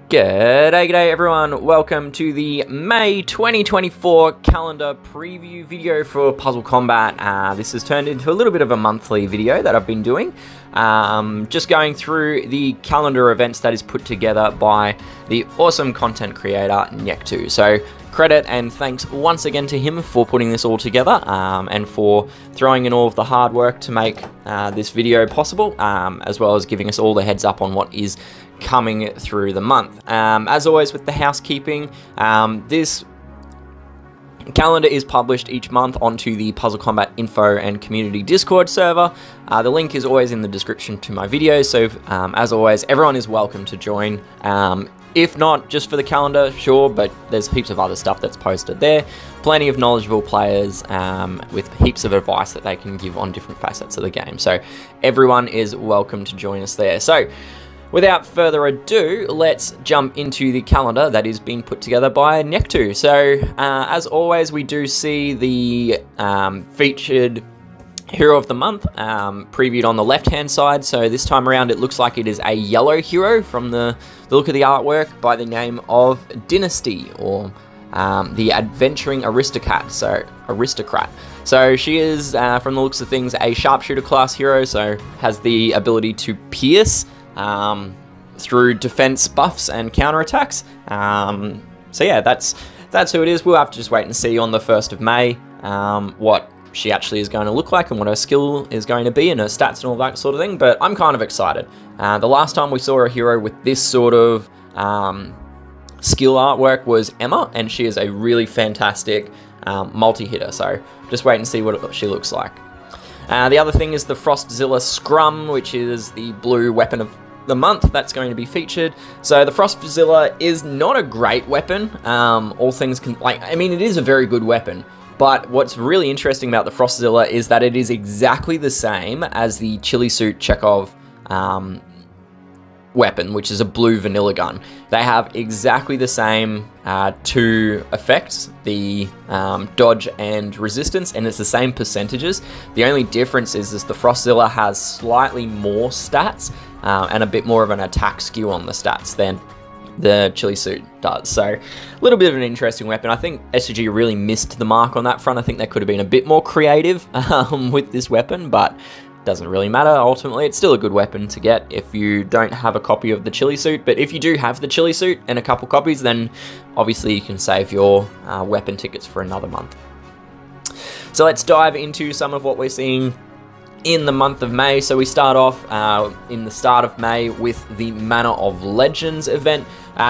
G'day everyone, welcome to the May 2024 calendar preview video for PuzzleCombat. This has turned into a little bit of a monthly video that I've been doing. Just going through the calendar events that is put together by the awesome content creator Nektu. So credit and thanks once again to him for putting this all together and for throwing in all of the hard work to make this video possible, as well as giving us all the heads up on what is coming through the month. As always with the housekeeping, this calendar is published each month onto the PuzzleCombat info and community Discord server. The link is always in the description to my videos, so as always, everyone is welcome to join. If not just for the calendar, sure, but there's heaps of other stuff that's posted there. Plenty of knowledgeable players with heaps of advice that they can give on different facets of the game. So everyone is welcome to join us there. So without further ado, let's jump into the calendar that is being put together by Nektu. So, as always, we do see the featured hero of the month previewed on the left-hand side. So this time around, it looks like it is a yellow hero from the look of the artwork by the name of Dynasty, or the Adventuring Aristocrat. So she is, from the looks of things, a sharpshooter class hero, so has the ability to pierce through defense buffs and counterattacks. So yeah, that's who it is. We'll have to just wait and see on the 1st of May what she actually is going to look like and what her skill is going to be and her stats and all that sort of thing, but I'm kind of excited. The last time we saw a hero with this sort of skill artwork was Emma, and she is a really fantastic multi-hitter, so just wait and see what she looks like. The other thing is the Frostzilla Scrum, which is the blue weapon of the month that's going to be featured. So the Frostzilla is not a great weapon, all things I mean, it is a very good weapon, but what's really interesting about the Frostzilla is that it is exactly the same as the Chili Suit Chekhov weapon, which is a blue vanilla gun. They have exactly the same two effects, the dodge and resistance, and it's the same percentages. The only difference is the Frostzilla has slightly more stats and a bit more of an attack skew on the stats than the Chili Suit does. So a little bit of an interesting weapon. I think SCG really missed the mark on that front. I think they could have been a bit more creative with this weapon, but doesn't really matter. Ultimately, it's still a good weapon to get if you don't have a copy of the Chili Suit. But if you do have the Chili Suit and a couple copies, then obviously you can save your weapon tickets for another month. So let's dive into some of what we're seeing in the month of May. So we start off in the start of May with the Manor of Legends event.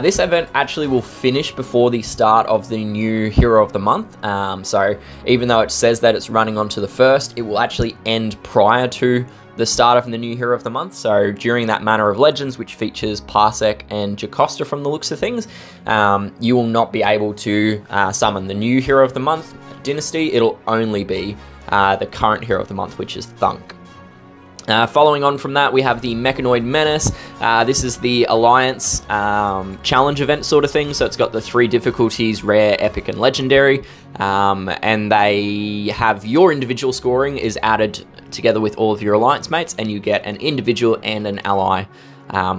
This event actually will finish before the start of the new Hero of the Month. So even though it says that it's running on to the 1st, it will actually end prior to the start of the new Hero of the Month. So during that Manor of Legends, which features Parsec and Jocasta from the looks of things, you will not be able to summon the new Hero of the Month, Dynasty. It'll only be the current Hero of the Month, which is Thunk. Following on from that, we have the Mechanoid Menace. This is the Alliance challenge event sort of thing, so it's got the 3 difficulties, rare, epic, and legendary, and they have your individual scoring is added together with all of your Alliance mates, and you get an individual and an ally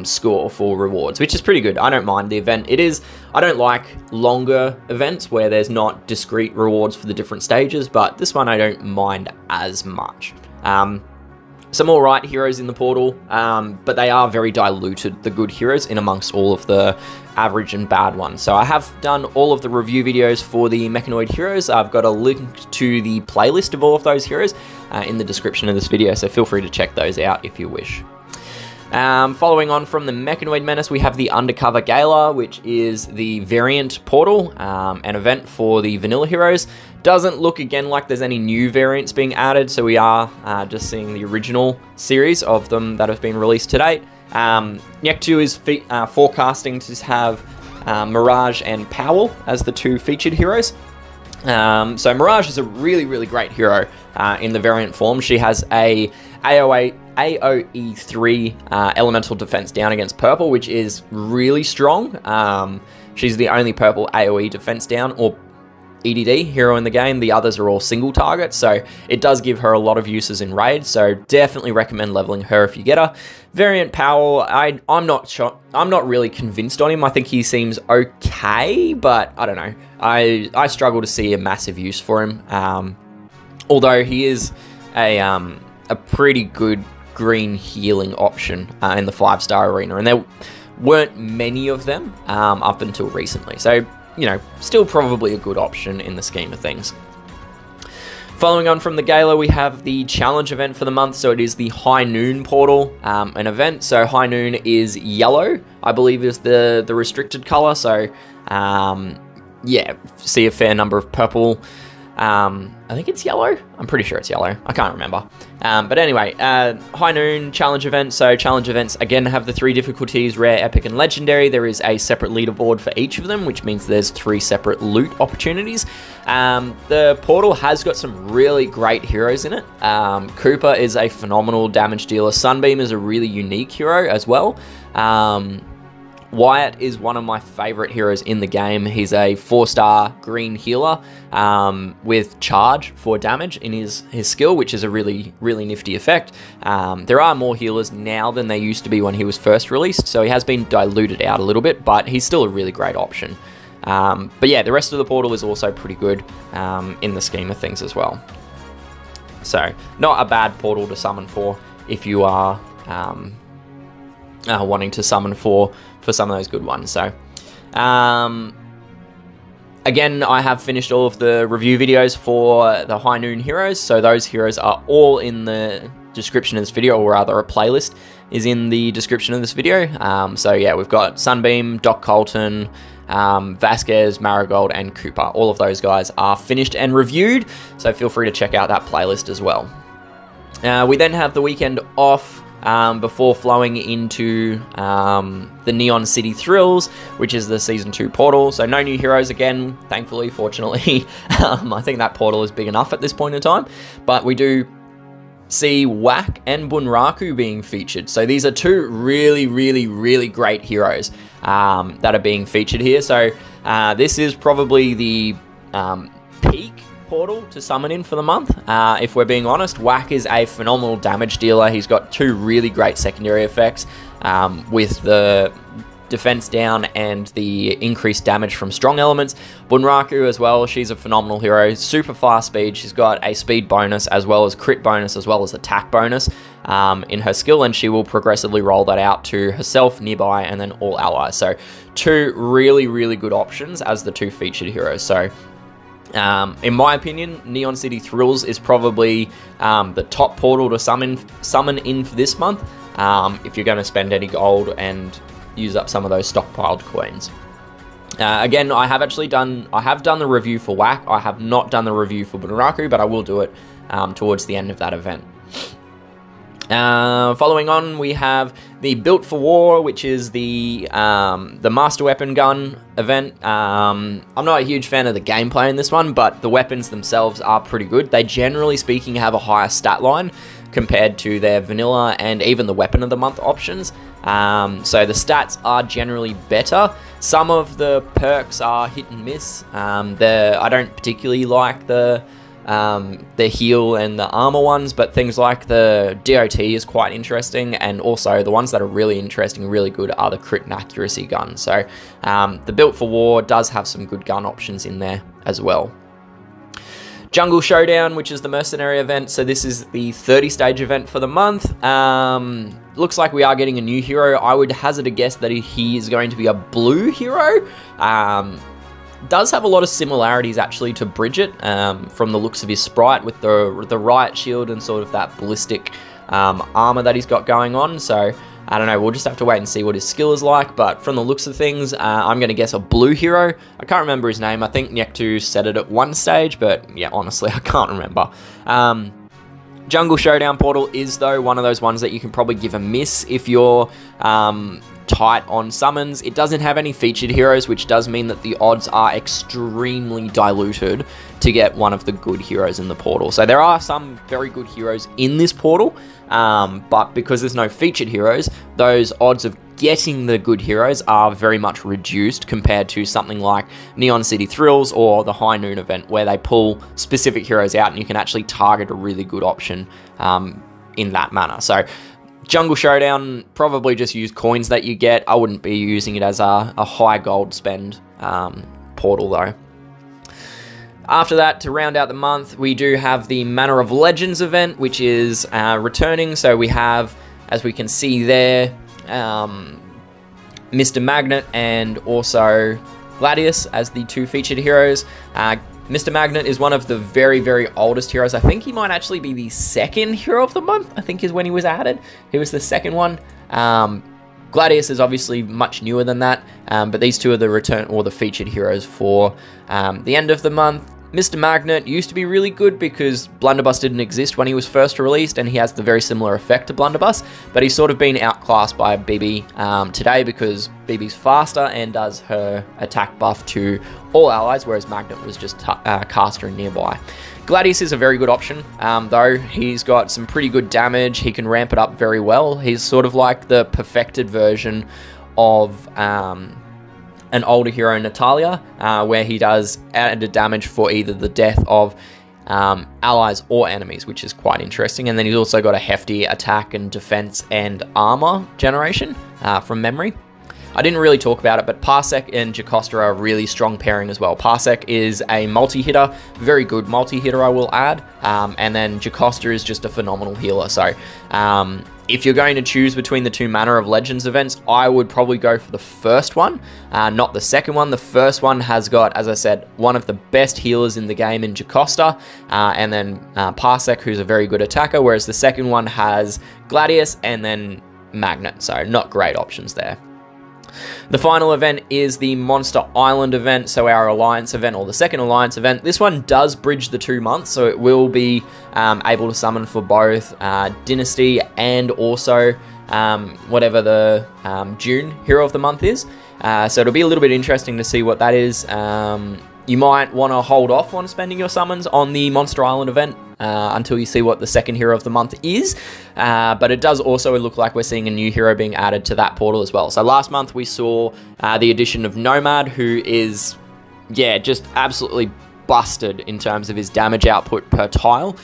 score for rewards, which is pretty good. I don't mind the event. I don't like longer events where there's not discrete rewards for the different stages, but this one I don't mind as much. Some alright heroes in the portal, but they are very diluted, the good heroes, in amongst all of the average and bad ones. So I have done all of the review videos for the Mechanoid heroes. I've got a link to the playlist of all of those heroes in the description of this video, so feel free to check those out if you wish. Following on from the Mechanoid Menace, we have the Undercover Gala, which is the variant portal, an event for the vanilla heroes. Doesn't look again like there's any new variants being added, so we are just seeing the original series of them that have been released to date. Nektu is forecasting to have Mirage and Powell as the 2 featured heroes. So Mirage is a really, really great hero in the variant form. She has a AoE 3 elemental defense down against purple, which is really strong. She's the only purple AoE defense down, or EDD hero in the game. The others are all single target, so it does give her a lot of uses in raid, so definitely recommend leveling her if you get her. Variant Powell, I'm not really convinced on him. I think he seems okay, but I don't know. I struggle to see a massive use for him. Although he is a pretty good green healing option in the 5-star arena, and there weren't many of them up until recently. So, you know, still probably a good option in the scheme of things. Following on from the Gala, we have the challenge event for the month. So it is the High Noon portal, an event. So High Noon is yellow, I believe is the restricted color. So, yeah, see a fair number of purple. I think it's yellow. I'm pretty sure it's yellow. I can't remember. But anyway, High Noon challenge event. So challenge events, again, have the 3 difficulties, rare, epic, and legendary. There is a separate leaderboard for each of them, which means there's 3 separate loot opportunities. The portal has got some really great heroes in it. Cooper is a phenomenal damage dealer. Sunbeam is a really unique hero as well. Wyatt is one of my favorite heroes in the game. He's a 4-star green healer with charge for damage in his skill, which is a really, really nifty effect. There are more healers now than there used to be when he was first released, so he has been diluted out a little bit, but he's still a really great option. But yeah, the rest of the portal is also pretty good in the scheme of things as well. So, not a bad portal to summon for if you are wanting to summon for some of those good ones. So, again, I have finished all of the review videos for the High Noon heroes, so those heroes are all in the description of this video, or rather a playlist is in the description of this video. So yeah, we've got Sunbeam, Doc Colton, Vasquez, Marigold, and Cooper. All of those guys are finished and reviewed, so feel free to check out that playlist as well. We then have the weekend off before flowing into the Neon City Thrills, which is the Season 2 portal. So no new heroes again, thankfully, fortunately. I think that portal is big enough at this point in time. But we do see Whack and Bunraku being featured. So these are 2 really, really, really great heroes that are being featured here. So this is probably the peak portal to summon in for the month. If we're being honest, Whack is a phenomenal damage dealer. He's got 2 really great secondary effects with the defense down and the increased damage from strong elements. Bunraku as well, she's a phenomenal hero. Super fast speed. She's got a speed bonus as well as crit bonus as well as attack bonus in her skill, and she will progressively roll that out to herself, nearby, and then all allies. So 2 really, really good options as the 2 featured heroes. So in my opinion, Neon City Thrills is probably the top portal to summon in for this month if you're going to spend any gold and use up some of those stockpiled coins. Again, I have done the review for Whack. I have not done the review for Bunraku, but I will do it towards the end of that event. Following on, we have the Built for War, which is the Master Weapon Gun event. I'm not a huge fan of the gameplay in this one, but the weapons themselves are pretty good. They, generally speaking, have a higher stat line compared to their vanilla and even the Weapon of the Month options. So the stats are generally better. Some of the perks are hit and miss. I don't particularly like the heal and the armor ones, but things like the DOT is quite interesting, and also the ones that are really interesting, really good, are the crit and accuracy guns. So the Built for War does have some good gun options in there as well. Jungle Showdown, which is the Mercenary event. So this is the 30-stage event for the month. Looks like we are getting a new hero. I would hazard a guess that he is going to be a blue hero. Does have a lot of similarities actually to Bridget from the looks of his sprite, with the riot shield and sort of that ballistic armor that he's got going on. So I don't know, we'll just have to wait and see what his skill is like, but from the looks of things, I'm going to guess a blue hero. I can't remember his name. I think Nyektu said it at one stage, but yeah, honestly, I can't remember. Jungle Showdown portal is, though, one of those ones that you can probably give a miss if you're tight on summons. It doesn't have any featured heroes, which does mean that the odds are extremely diluted to get one of the good heroes in the portal. So there are some very good heroes in this portal, but because there's no featured heroes, those odds of getting the good heroes are very much reduced compared to something like Neon City Thrills or the High Noon event, where they pull specific heroes out and you can actually target a really good option in that manner. So Jungle Showdown, probably just use coins that you get. I wouldn't be using it as a high gold spend portal though. After that, to round out the month, we do have the Manor of Legends event, which is returning. So we have, as we can see there, Mr. Magnet and also Gladius as the two featured heroes. Mr. Magnet is one of the very, very oldest heroes. I think he might actually be the second hero of the month, I think is when he was added. He was the second one. Gladius is obviously much newer than that, but these two are the return or the featured heroes for the end of the month. Mr. Magnet used to be really good because Blunderbuss didn't exist when he was first released, and he has the very similar effect to Blunderbuss, but he's sort of been outclassed by Bibi today because Bibi's faster and does her attack buff to all allies, whereas Magnet was just caster and nearby. Gladius is a very good option, though. He's got some pretty good damage. He can ramp it up very well. He's sort of like the perfected version of an older hero, Natalia, where he does added damage for either the death of allies or enemies, which is quite interesting. And then he's also got a hefty attack and defense and armor generation from memory. I didn't really talk about it, but Parsec and Jocasta are a really strong pairing as well. Parsec is a multi-hitter, very good multi-hitter, I will add, and then Jocasta is just a phenomenal healer. So if you're going to choose between the two Manor of Legends events, I would probably go for the first one, not the second one. The first one has got, as I said, one of the best healers in the game in Jocasta, and then Parsec, who's a very good attacker, whereas the second one has Gladius and then Magnet, so not great options there. The final event is the Monster Island event, so our Alliance event, or the second Alliance event. This one does bridge the 2 months, so it will be able to summon for both Dynasty and also whatever the June Hero of the Month is. So it'll be a little bit interesting to see what that is. You might want to hold off on spending your summons on the Monster Island event until you see what the second hero of the month is. But it does also look like we're seeing a new hero being added to that portal as well. So last month we saw the addition of Nomad, who is, yeah, just absolutely busted in terms of his damage output per tile.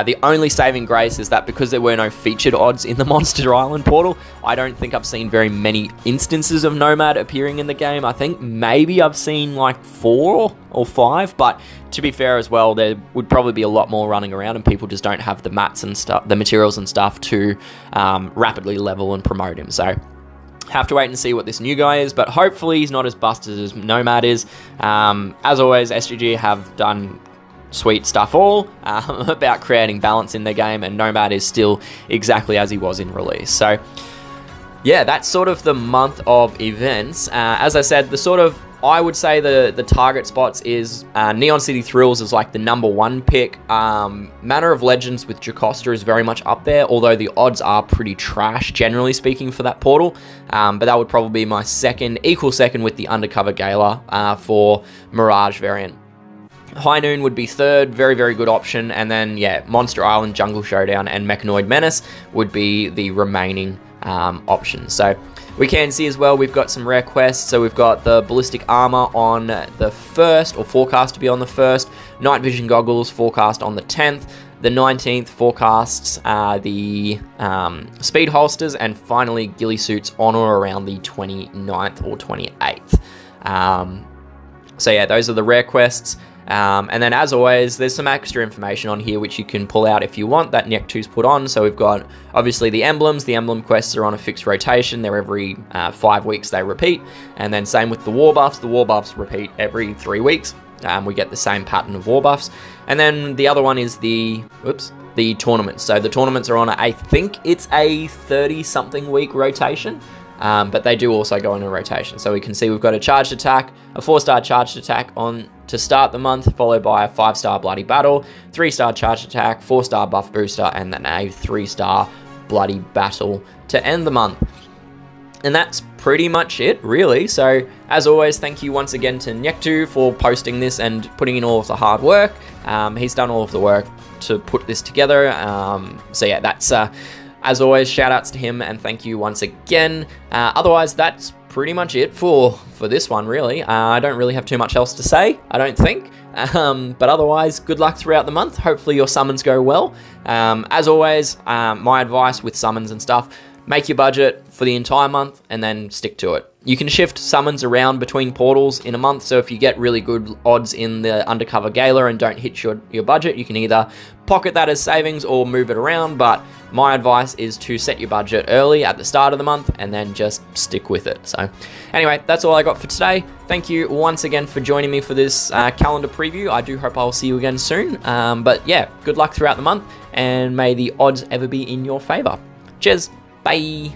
The only saving grace is that because there were no featured odds in the Monster Island portal, I don't think I've seen very many instances of Nomad appearing in the game. I think maybe I've seen like 4 or 5, but to be fair as well, there would probably be a lot more running around and people just don't have the mats and stuff, the materials and stuff to rapidly level and promote him. So have to wait and see what this new guy is, but hopefully he's not as busted as Nomad is. As always, SGG have done sweet stuff all about creating balance in their game, and Nomad is still exactly as he was in release. So yeah, that's sort of the month of events. As I said, the sort of, I would say the target spots is Neon City Thrills is like the #1 pick. Manor of Legends with Jocasta is very much up there, although the odds are pretty trash, generally speaking, for that portal. But that would probably be my second, equal second with the Undercover Gala for Mirage variant. High Noon would be third, very, very good option. And then, yeah, Monster Island, Jungle Showdown, and Mechanoid Menace would be the remaining options. So we can see as well, we've got some rare quests. So we've got the Ballistic Armor on the 1st, or forecast to be on the 1st. Night Vision Goggles forecast on the 10th. The 19th forecasts the Speed Holsters, and finally Ghillie Suits on or around the 29th or 28th. So yeah, those are the rare quests. And then as always, there's some extra information on here which you can pull out if you want, that Nick2's put on. So we've got obviously the emblems. The emblem quests are on a fixed rotation. They're every 5 weeks they repeat. And then same with the war buffs. The war buffs repeat every 3 weeks. We get the same pattern of war buffs. And then the other one is the tournaments. So the tournaments are on, I think it's a 30-something week rotation. But they do also go in a rotation. So we can see we've got a charged attack, a 4-star charged attack on to start the month, followed by a 5-star bloody battle, 3-star charged attack, 4-star buff booster, and then a 3-star bloody battle to end the month. And that's pretty much it, really. So as always, thank you once again to Nick2 for posting this and putting in all of the hard work. He's done all of the work to put this together. So yeah, that's as always, shout outs to him and thank you once again. Otherwise, that's pretty much it for this one, really. I don't really have too much else to say, I don't think. But otherwise, good luck throughout the month. Hopefully your summons go well. As always, my advice with summons and stuff, make your budget for the entire month and then stick to it. You can shift summons around between portals in a month, so if you get really good odds in the Undercover Gala and don't hit your budget, you can either pocket that as savings or move it around, but my advice is to set your budget early at the start of the month and then just stick with it. So anyway, that's all I got for today. Thank you once again for joining me for this calendar preview. I do hope I'll see you again soon. But yeah, good luck throughout the month and may the odds ever be in your favor. Cheers. Bye.